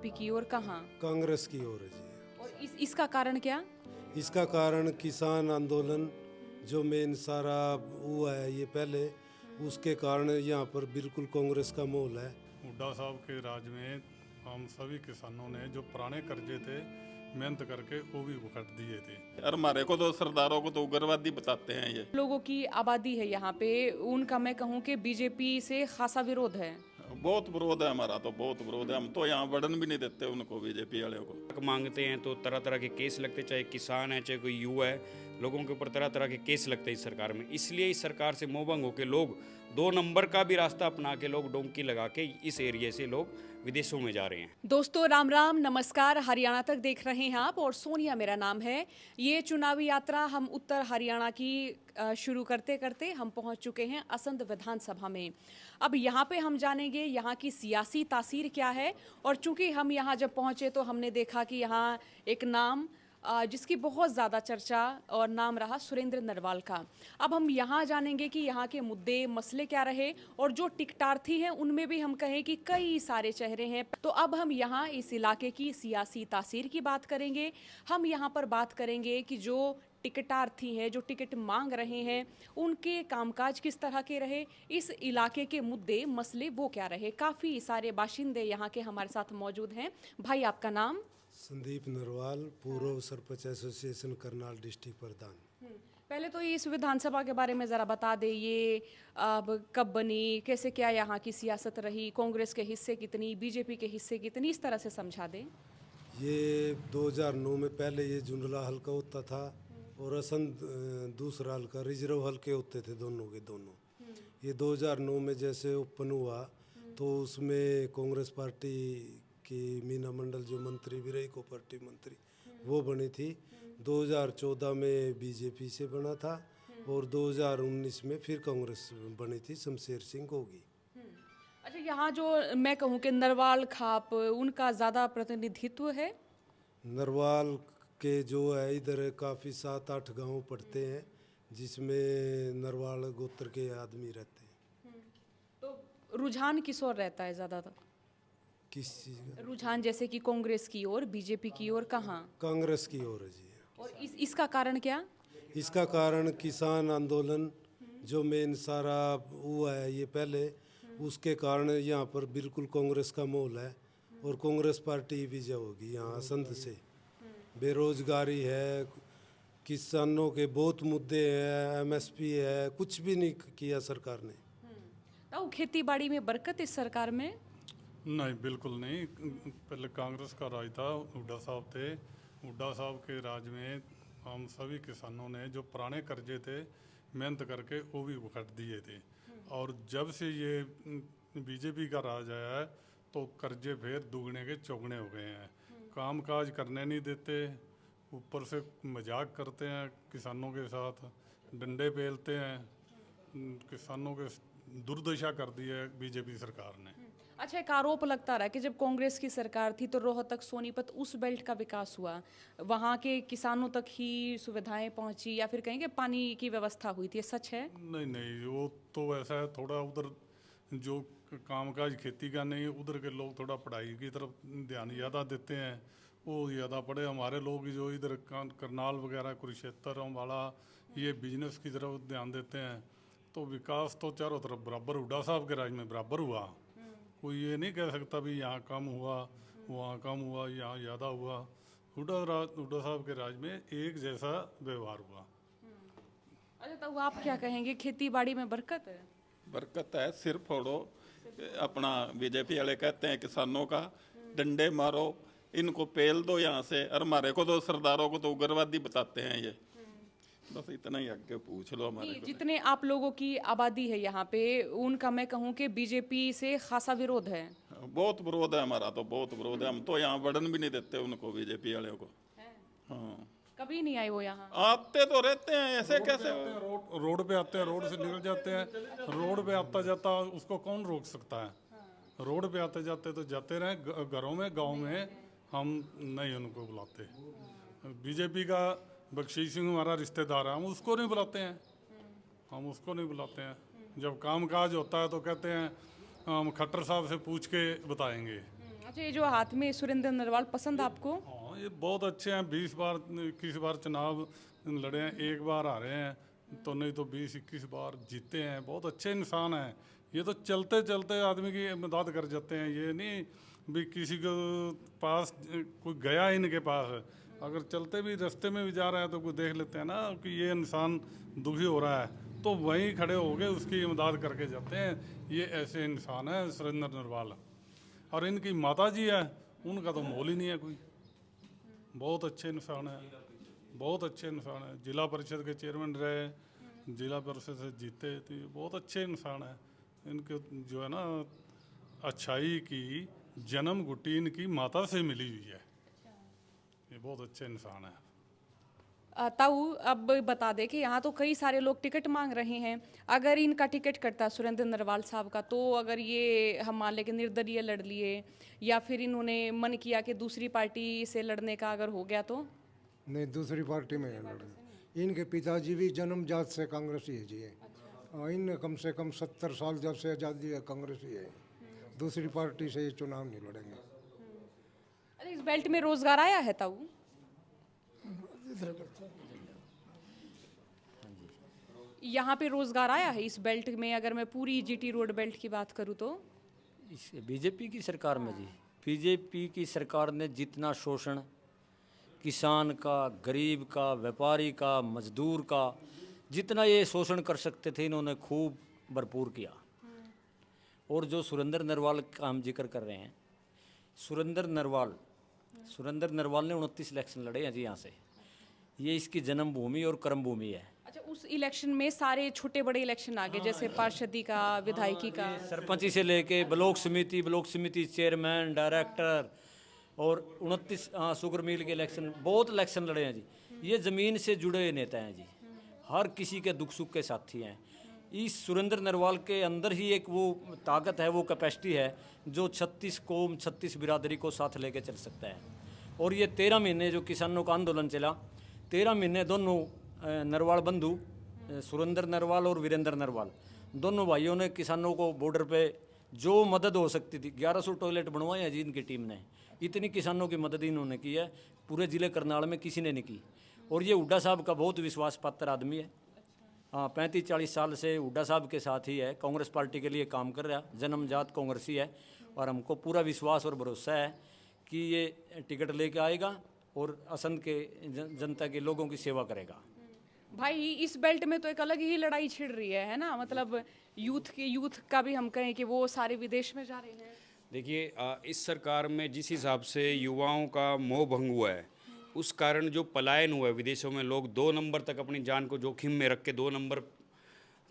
BJP की और कहाँ? कांग्रेस की ओर है जी। और इसका कारण क्या? इसका कारण किसान आंदोलन जो मेन सारा हुआ है ये पहले, उसके कारण यहाँ पर बिल्कुल कांग्रेस का माहौल है। हुड्डा साहब के राज में हम सभी किसानों ने जो पुराने कर्जे थे मेहनत करके वो भी उखड़ दिए थे। और हमारे को तो सरदारों को तो उग्रवादी बताते हैं ये। लोगों की आबादी है यहाँ पे, उनका मैं कहूँ कि बीजेपी से खासा विरोध है। बहुत विरोध है हमारा, तो बहुत विरोध है। हम तो यहाँ बढ़न भी नहीं देते उनको, बीजेपी वाले को। हक मांगते हैं तो तरह तरह के केस लगते, चाहे किसान है चाहे कोई युवा है, लोगों के ऊपर तरह तरह के केस लगते हैं इस सरकार में। इसलिए इस सरकार से मोहभंग होकर लोग 2 नंबर का भी रास्ता अपना के लोग डोंकी लगा के इस एरिया से लोग विदेशों में जा रहे हैं। दोस्तों राम राम नमस्कार, हरियाणा तक देख रहे हैं आप और सोनिया मेरा नाम है। ये चुनावी यात्रा हम उत्तर हरियाणा की शुरू करते करते हम पहुंच चुके हैं असंध विधानसभा में। अब यहाँ पे हम जानेंगे यहाँ की सियासी तासीर क्या है। और चूंकि हम यहाँ जब पहुँचे तो हमने देखा कि यहाँ एक नाम जिसकी बहुत ज़्यादा चर्चा और नाम रहा सुरेंद्र नरवाल का। अब हम यहाँ जानेंगे कि यहाँ के मुद्दे मसले क्या रहे और जो टिकटार्थी हैं उनमें भी हम कहें कि कई सारे चेहरे हैं। तो अब हम यहाँ इस इलाके की सियासी तासीर की बात करेंगे। हम यहाँ पर बात करेंगे कि जो टिकटार्थी हैं, जो टिकट मांग रहे हैं, उनके कामकाज किस तरह के रहे, इस इलाके के मुद्दे मसले वो क्या रहे। काफ़ी सारे बाशिंदे यहाँ के हमारे साथ मौजूद हैं। भाई आपका नाम? संदीप नरवाल, पूर्व सरपंच एसोसिएशन करनाल डिस्ट्रिक्ट प्रधान। पहले तो इस विधानसभा के बारे में ज़रा बता दे, ये अब कब बनी, कैसे क्या यहाँ की सियासत रही, कांग्रेस के हिस्से कितनी, बीजेपी के हिस्से कितनी, इस तरह से समझा दें। ये 2009 में पहले ये जुंडला हल्का होता था और असंध दूसरा हल्का, रिजर्व हल्के होते थे दोनों के दोनों। ये 2009 में जैसे ओपन हुआ तो उसमें कांग्रेस पार्टी की मीना मंडल जो मंत्री भी रही, कोऑपरेटिव मंत्री, वो बनी थी। 2014 में बीजेपी से बना था और 2019 में फिर कांग्रेस बनी थी, शमशेर सिंह गोगी। अच्छा, यहाँ जो मैं कहूँ कि नरवाल खाप, उनका ज़्यादा प्रतिनिधित्व है। नरवाल के जो है इधर काफ़ी 7-8 गांव पड़ते हैं जिसमें नरवाल गोत्र के आदमी रहते हैं। तो रुझान किस ओर रहता है ज़्यादातर? किस चीज़ का? रुझान जैसे कि कांग्रेस की ओर, बीजेपी की ओर, कहाँ? कांग्रेस की ओर है जी। और इसका कारण क्या? इसका कारण किसान आंदोलन जो मेन सारा हुआ है ये पहले, उसके कारण यहाँ पर बिल्कुल कांग्रेस का माहौल है और कांग्रेस पार्टी विजय होगी यहाँ संध से। बेरोजगारी है, किसानों के बहुत मुद्दे हैं, एमएसपी है, कुछ भी नहीं किया सरकार ने। तो खेती बाड़ी में बरकत इस सरकार में? नहीं, बिल्कुल नहीं। पहले कांग्रेस का राज था, हुड्डा साहब थे। हुड्डा साहब के राज में हम सभी किसानों ने जो पुराने कर्जे थे मेहनत करके वो भी उखड़ दिए थे। और जब से ये बीजेपी का राज आया है तो कर्जे फिर दुगने के चौगने हो गए हैं। कामकाज करने नहीं देते, ऊपर से मजाक करते हैं किसानों के साथ, डंडे पेलते हैं। किसानों के दुर्दशा कर दी है बीजेपी सरकार ने। अच्छा, एक आरोप लगता रहा कि जब कांग्रेस की सरकार थी तो रोहतक सोनीपत उस बेल्ट का विकास हुआ, वहाँ के किसानों तक ही सुविधाएं पहुँची या फिर कहेंगे पानी की व्यवस्था हुई थी, सच है? नहीं नहीं, वो तो ऐसा है, थोड़ा उधर जो कामकाज खेती का नहीं, उधर के लोग थोड़ा पढ़ाई की तरफ ध्यान ज़्यादा देते हैं, वो ज़्यादा पढ़े। हमारे लोग जो इधर करनाल वगैरह, कुरुक्षेत्र, अम्बाला, ये बिजनेस की तरफ ध्यान देते हैं। तो विकास तो चारों तरफ बराबर हुड्डा साहब के राज में बराबर हुआ। कोई ये नहीं कह सकता भी यहाँ कम हुआ, वहाँ कम हुआ, यहाँ ज़्यादा हुआ। हुड्डा साहब के राज में एक जैसा व्यवहार हुआ। अच्छा, तो आप क्या कहेंगे, खेती बाड़ी में बरकत है? बरकत है, सिर फोड़ो। अपना बीजेपी वाले कहते हैं किसानों का डंडे मारो, इनको पेल दो यहाँ से। और हमारे को तो सरदारों को तो उग्रवादी बताते हैं ये। बस इतना ही आगे पूछ लो हमारे को। जितने आप लोगों की आबादी है यहाँ पे, उनका मैं कहूँ कि बीजेपी से खासा विरोध है। बहुत विरोध है हमारा, तो बहुत विरोध है। हम तो यहाँ बढ़न भी नहीं देते उनको, बीजेपी वाले को। हाँ, कभी नहीं आए वो यहाँ? आते तो रहते हैं, ऐसे कैसे? रोड पे आते हैं, रोड से निकल जाते हैं। रोड पे आता जाता उसको कौन रोक सकता है? रोड पे आते जाते तो जाते रहे, घरों में, गांव में हम नहीं उनको बुलाते। बीजेपी का बख्शी सिंह हमारा रिश्तेदार है, हम उसको नहीं बुलाते हैं। हम उसको नहीं बुलाते हैं। जब कामकाज होता है तो कहते हैं हम खट्टर साहब से पूछ के बताएंगे। अच्छा, ये जो हाथ में सुरेंद्र नरवाल पसंद आपको? हाँ, ये बहुत अच्छे हैं। 20 बार 21 बार चुनाव लड़े हैं, एक बार हारे हैं, तो नहीं तो 20-21 बार जीते हैं। बहुत अच्छे इंसान हैं। ये तो चलते चलते आदमी की मदद कर जाते हैं। ये नहीं भी किसी के पास कोई गया इनके पास, अगर चलते भी रास्ते में भी जा रहा है तो कोई देख लेते हैं ना कि ये इंसान दुखी हो रहा है, तो वहीं खड़े होके उसकी इमदाद करके जाते हैं। ये ऐसे इंसान है सुरेंद्र नरवाल। और इनकी माता जी है, उनका तो मोल ही नहीं है कोई। बहुत अच्छे इंसान है, बहुत अच्छे इंसान है। जिला परिषद के चेयरमैन रहे, जिला परिषद से जीते, तो ये बहुत अच्छे इंसान है। इनके जो है ना, अच्छाई की जन्म गुटी इनकी माता से मिली हुई है। ये बहुत अच्छे इंसान है। ताऊ, अब बता दे कि यहाँ तो कई सारे लोग टिकट मांग रहे हैं। अगर इनका टिकट कटता सुरेंद्र नरवाल साहब का, तो अगर ये हम मान लें कि निर्दलीय लड़ लिए, या फिर इन्होंने मन किया कि दूसरी पार्टी से लड़ने का अगर हो गया तो? नहीं, दूसरी पार्टी में लड़े। इनके पिताजी भी जन्मजात से कांग्रेसी है जी। और इन कम से कम 70 साल जब से आज़ादी है कांग्रेसी है। दूसरी पार्टी से ये चुनाव नहीं लड़ेंगे। अरे, इस बेल्ट में रोजगार आया है ताऊ? यहाँ पे रोजगार आया है इस बेल्ट में? अगर मैं पूरी जीटी रोड बेल्ट की बात करूँ तो इस बीजेपी की सरकार में जी, बीजेपी की सरकार ने जितना शोषण किसान का, गरीब का, व्यापारी का, मजदूर का, जितना ये शोषण कर सकते थे इन्होंने खूब भरपूर किया। और जो सुरेंद्र नरवाल का हम जिक्र कर रहे हैं, सुरेंद्र नरवाल ने 29 इलेक्शन लड़े हैं जी यहाँ से। ये इसकी जन्मभूमि और कर्मभूमि है। अच्छा, उस इलेक्शन में सारे छोटे बड़े इलेक्शन आ गए, जैसे पार्षदी का, विधायकी का, सरपंची से लेके ब्लॉक समिति चेयरमैन, डायरेक्टर, और 29 शुगर मिल के इलेक्शन, बहुत इलेक्शन लड़े हैं जी। ये ज़मीन से जुड़े हुए नेता हैं जी, हर किसी के दुख सुख के साथी हैं। इस सुरेंद्र नरवाल के अंदर ही एक वो ताकत है, वो कैपेसिटी है जो 36 कौम 36 बिरादरी को साथ लेके चल सकता है। और ये 13 महीने जो किसानों का आंदोलन चला, 13 महीने दोनों नरवाल बंधु, सुरेंद्र नरवाल और वीरेंद्र नरवाल, दोनों भाइयों ने किसानों को बॉर्डर पे जो मदद हो सकती थी, 1100 टॉयलेट बनवाए हैं जी इनकी टीम ने। इतनी किसानों की मदद इन्होंने की है, पूरे ज़िले करनाल में किसी ने नहीं की। और ये हुड्डा साहब का बहुत विश्वास पात्र आदमी है। हाँ, 35-40 साल से हुड्डा साहब के साथ ही है, कांग्रेस पार्टी के लिए काम कर रहा, जन्मजात कांग्रेसी है। और हमको पूरा विश्वास और भरोसा है कि ये टिकट लेके आएगा और असंध के जनता के लोगों की सेवा करेगा। भाई इस बेल्ट में तो एक अलग ही लड़ाई छिड़ रही है ना? मतलब यूथ का भी हम कहें कि वो सारे विदेश में जा रहे हैं। देखिए, इस सरकार में जिस हिसाब से युवाओं का मोह भंग हुआ है, उस कारण जो पलायन हुआ है विदेशों में, लोग 2 नंबर तक अपनी जान को जोखिम में रख के 2 नंबर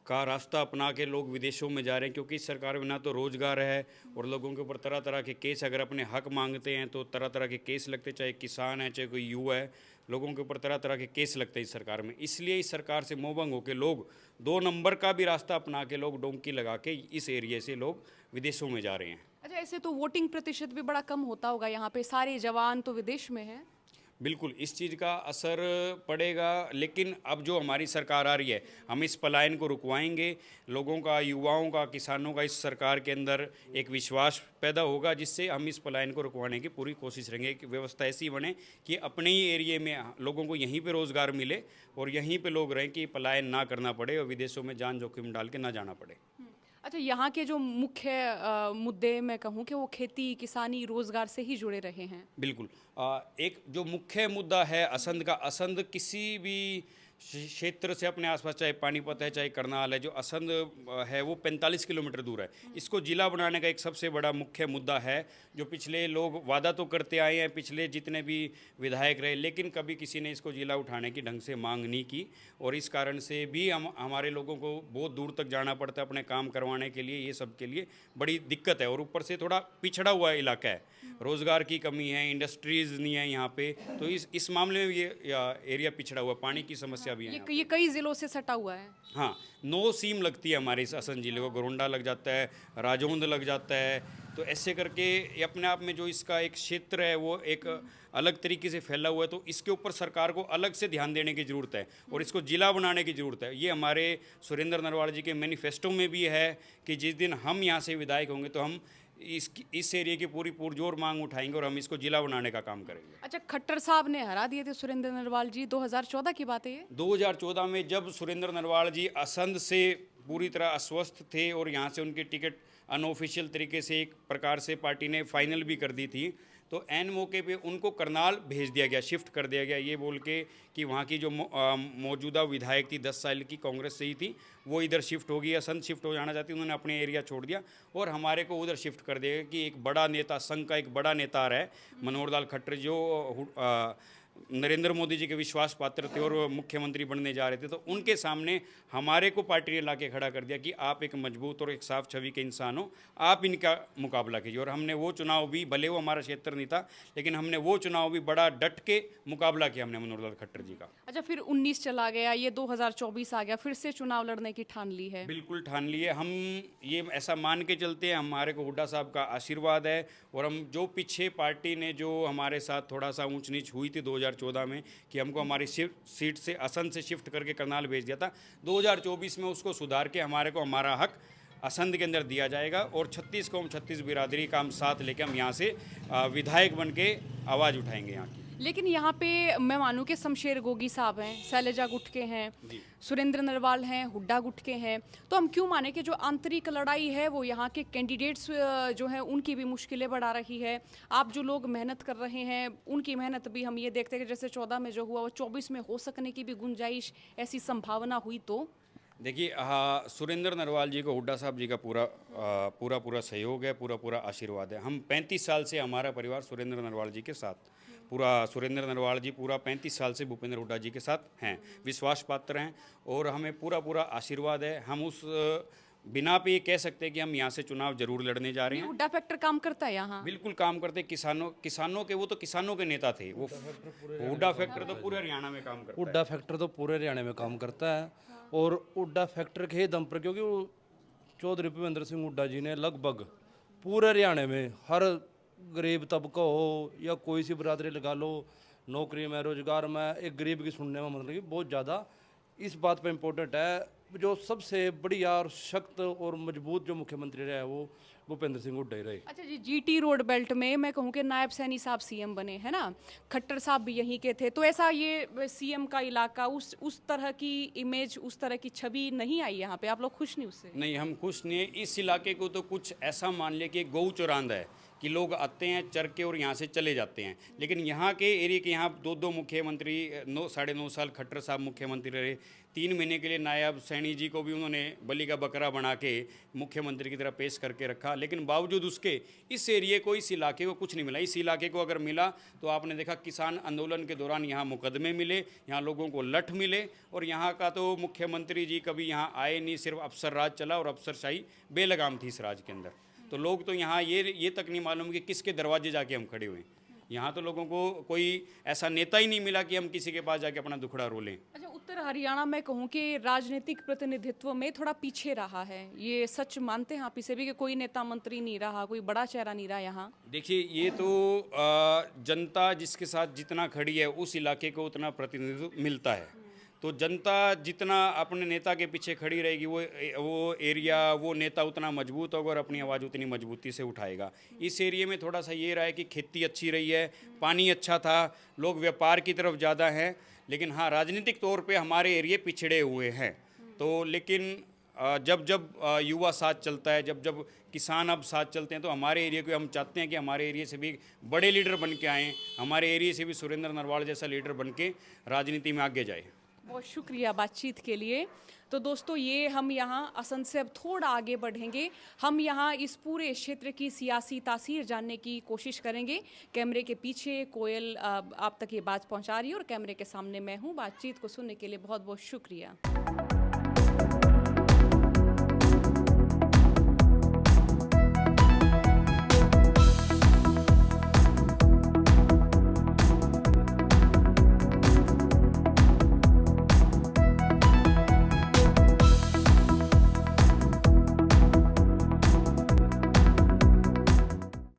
का रास्ता अपना के लोग विदेशों में जा रहे हैं। क्योंकि इस सरकार में ना तो रोज़गार है, और लोगों के ऊपर तरह तरह के केस, अगर अपने हक मांगते हैं तो तरह तरह के केस लगते, चाहे किसान है चाहे कोई युवा है, लोगों के ऊपर तरह तरह के केस लगते हैं इस सरकार में। इसलिए इस सरकार से मोहभंग होकर लोग 2 नंबर का भी रास्ता अपना के लोग डोंकी लगा के इस एरिया से लोग विदेशों में जा रहे हैं। अच्छा, ऐसे तो वोटिंग प्रतिशत भी बड़ा कम होता होगा यहाँ पे, सारे जवान तो विदेश में हैं। बिल्कुल, इस चीज़ का असर पड़ेगा। लेकिन अब जो हमारी सरकार आ रही है, हम इस पलायन को रुकवाएंगे। लोगों का, युवाओं का, किसानों का इस सरकार के अंदर एक विश्वास पैदा होगा, जिससे हम इस पलायन को रुकवाने की पूरी कोशिश करेंगे कि व्यवस्था ऐसी बने कि अपने ही एरिया में लोगों को यहीं पे रोज़गार मिले और यहीं पे लोग रहें, कि पलायन ना करना पड़े और विदेशों में जान जोखिम डाल के ना जाना पड़े। अच्छा, यहाँ के जो मुख्य मुद्दे मैं कहूँ कि वो खेती, किसानी, रोजगार से ही जुड़े रहे हैं। बिल्कुल, एक जो मुख्य मुद्दा है असंध का, असंध किसी भी क्षेत्र से अपने आसपास, चाहे पानीपत है चाहे करनाल है, जो असंध है वो 45 किलोमीटर दूर है। इसको जिला बनाने का एक सबसे बड़ा मुख्य मुद्दा है, जो पिछले लोग वादा तो करते आए हैं, पिछले जितने भी विधायक रहे, लेकिन कभी किसी ने इसको जिला उठाने की ढंग से मांग नहीं की। और इस कारण से भी हमारे लोगों को बहुत दूर तक जाना पड़ता है अपने काम करवाने के लिए। ये सब के लिए बड़ी दिक्कत है। और ऊपर से थोड़ा पिछड़ा हुआ इलाका है, रोज़गार की कमी है, इंडस्ट्रीज़ नहीं है यहाँ पे, तो इस मामले में ये एरिया पिछड़ा हुआ है। पानी की समस्या भी है। ये कई जिलों से सटा हुआ है। हाँ, 9 सीम लगती है हमारे इस असंध जिले को। गोरंडा लग जाता है, राजौंद लग जाता है, तो ऐसे करके ये अपने आप में जो इसका एक क्षेत्र है वो एक अलग तरीके से फैला हुआ है। तो इसके ऊपर सरकार को अलग से ध्यान देने की ज़रूरत है और इसको जिला बनाने की ज़रूरत है। ये हमारे सुरेंद्र नरवाल जी के मैनिफेस्टो में भी है कि जिस दिन हम यहाँ से विधायक होंगे तो हम इस एरिया की पूरी पुरजोर मांग उठाएंगे और हम इसको जिला बनाने का काम करेंगे। अच्छा, खट्टर साहब ने हरा दिए थे सुरेंद्र नरवाल जी, 2014 की बात है ये? 2014 में जब सुरेंद्र नरवाल जी असंध से पूरी तरह अस्वस्थ थे और यहाँ से उनकी टिकट अनऑफिशियल तरीके से एक प्रकार से पार्टी ने फाइनल भी कर दी थी, तो एन मौके पे उनको करनाल भेज दिया गया, शिफ्ट कर दिया गया, ये बोल के कि वहाँ की जो मौजूदा विधायक थी 10 साल की कांग्रेस से ही थी, वो इधर शिफ्ट हो गई, असंध शिफ्ट हो जाना चाहती, उन्होंने अपने एरिया छोड़ दिया और हमारे को उधर शिफ्ट कर दिया कि एक बड़ा नेता, संघ का एक बड़ा नेता आ रहा है मनोहर लाल खट्टर, जो नरेंद्र मोदी जी के विश्वास पात्र थे और मुख्यमंत्री बनने जा रहे थे, तो उनके सामने हमारे को पार्टी ने ला के खड़ा कर दिया कि आप एक मजबूत और एक साफ छवि के इंसान हो, आप इनका मुकाबला कीजिए। और हमने वो चुनाव भी, भले वो हमारा क्षेत्र नहीं था, लेकिन हमने वो चुनाव भी बड़ा डट के मुकाबला किया हमने मनोहर लाल खट्टर जी का। अच्छा, फिर 19 चला गया, ये 2024 आ गया, फिर से चुनाव लड़ने की ठान ली है? बिल्कुल ठान लिए हम, ये ऐसा मान के चलते हैं, हमारे को हुड्डा साहब का आशीर्वाद है और हम जो पीछे पार्टी ने जो हमारे साथ थोड़ा सा ऊंच नीच हुई थी 2014 में कि हमको हमारी सीट से असंध से शिफ्ट करके करनाल भेज दिया था, 2024 में उसको सुधार के हमारे को हमारा हक असंध के अंदर दिया जाएगा और 36 कौम 36 बिरादरी का हम साथ लेके हम यहाँ से विधायक बन के आवाज़ उठाएंगे यहाँ की। लेकिन यहाँ पे मैं मानूं कि शमशेर गोगी साहब हैं, शैलजा गुटके हैं, सुरेंद्र नरवाल हैं, हुड्डा गुटके हैं, तो हम क्यों माने कि जो आंतरिक लड़ाई है वो यहाँ के कैंडिडेट्स जो हैं उनकी भी मुश्किलें बढ़ा रही है। आप जो लोग मेहनत कर रहे हैं उनकी मेहनत भी हम ये देखते हैं कि जैसे 14 में जो हुआ वो 24 में हो सकने की भी गुंजाइश, ऐसी संभावना हुई तो? देखिए, सुरेंद्र नरवाल जी को हुड्डा साहब जी का पूरा सहयोग है, पूरा आशीर्वाद है। हम 35 साल से, हमारा परिवार सुरेंद्र नरवाल जी के साथ, पूरा सुरेंद्र नरवाल जी पूरा 35 साल से भूपेंद्र हुड्डा जी के साथ हैं, विश्वास पात्र हैं और हमें पूरा आशीर्वाद है। हम उस बिना पे ये कह सकते हैं कि हम यहाँ से चुनाव जरूर लड़ने जा रहे हैं। हुड्डा फैक्टर काम करता है यहाँ? बिल्कुल काम करते। किसानों के, वो तो किसानों के नेता थे, वो हुड्डा फैक्टर तो पूरे हरियाणा में काम करता है। हुड्डा फैक्टर तो पूरे हरियाणा में काम करता है और हुड्डा फैक्टर के दम पर, क्योंकि वो चौधरी भूपेंद्र सिंह हुड्डा जी ने लगभग पूरे हरियाणा में हर गरीब तबका हो या कोई सी बरादरी लगा लो, नौकरी में, रोजगार में, एक गरीब की सुनने में मतलब कि बहुत ज़्यादा इस बात पर इम्पोर्टेंट है। जो सबसे बढ़िया और सख्त और मजबूत जो मुख्यमंत्री रहे वो भूपेंद्र सिंह हुड्डा ही रहे। अच्छा जी, जीटी रोड बेल्ट में मैं कहूँ कि नायब सैनी साहब सीएम बने हैं ना, खट्टर साहब भी यहीं के थे, तो ऐसा ये सीएम का इलाका, उस तरह की इमेज, उस तरह की छवि नहीं आई यहाँ पे? आप लोग खुश नहीं उससे? नहीं, हम खुश नहीं है। इस इलाके को तो कुछ ऐसा मान ले कि गऊ चौरांदा है कि लोग आते हैं चर के और यहाँ से चले जाते हैं, लेकिन यहाँ के एरिया के, यहाँ दो मुख्यमंत्री, 9 साढ़े 9 साल खट्टर साहब मुख्यमंत्री रहे, 3 महीने के लिए नायब सैनी जी को भी उन्होंने बलि का बकरा बना के मुख्यमंत्री की तरह पेश करके रखा, लेकिन बावजूद उसके इस एरिया को, इस इलाके को कुछ नहीं मिला। इस इलाके को अगर मिला तो आपने देखा किसान आंदोलन के दौरान यहाँ मुकदमे मिले, यहाँ लोगों को लठ मिले और यहाँ का तो मुख्यमंत्री जी कभी यहाँ आए नहीं, सिर्फ अफसर राज चला और अफसरशाही बेलगाम थी इस राज के अंदर। तो लोग तो यहाँ ये तक नहीं मालूम कि किसके दरवाजे जाके हम खड़े हुए। यहाँ तो लोगों को कोई ऐसा नेता ही नहीं मिला कि हम किसी के पास जाके अपना दुखड़ा रो लें। अच्छा, उत्तर हरियाणा में कहूँ कि राजनीतिक प्रतिनिधित्व में थोड़ा पीछे रहा है, ये सच मानते हैं आप इसे भी कि कोई नेता मंत्री नहीं रहा, कोई बड़ा चेहरा नहीं रहा यहाँ? देखिए, ये तो जनता जिसके साथ जितना खड़ी है उस इलाके को उतना प्रतिनिधित्व मिलता है। तो जनता जितना अपने नेता के पीछे खड़ी रहेगी वो एरिया, वो नेता उतना मजबूत होगा और अपनी आवाज़ उतनी मजबूती से उठाएगा। इस एरिया में थोड़ा सा ये रहा है कि खेती अच्छी रही है, पानी अच्छा था, लोग व्यापार की तरफ ज़्यादा हैं, लेकिन हाँ राजनीतिक तौर पे हमारे एरिया पिछड़े हुए हैं। तो लेकिन जब युवा साथ चलता है, जब किसान अब साथ चलते हैं, तो हमारे एरिया को हम चाहते हैं कि हमारे एरिया से भी बड़े लीडर बन के आएँ, हमारे एरिया से भी सुरेंद्र नरवाल जैसा लीडर बन के राजनीति में आगे जाए। बहुत शुक्रिया बातचीत के लिए। तो दोस्तों, ये हम यहाँ असंध से अब थोड़ा आगे बढ़ेंगे, हम यहाँ इस पूरे क्षेत्र की सियासी तासीर जानने की कोशिश करेंगे। कैमरे के पीछे कोयल आप तक ये बात पहुँचा रही है और कैमरे के सामने मैं हूँ। बातचीत को सुनने के लिए बहुत बहुत शुक्रिया।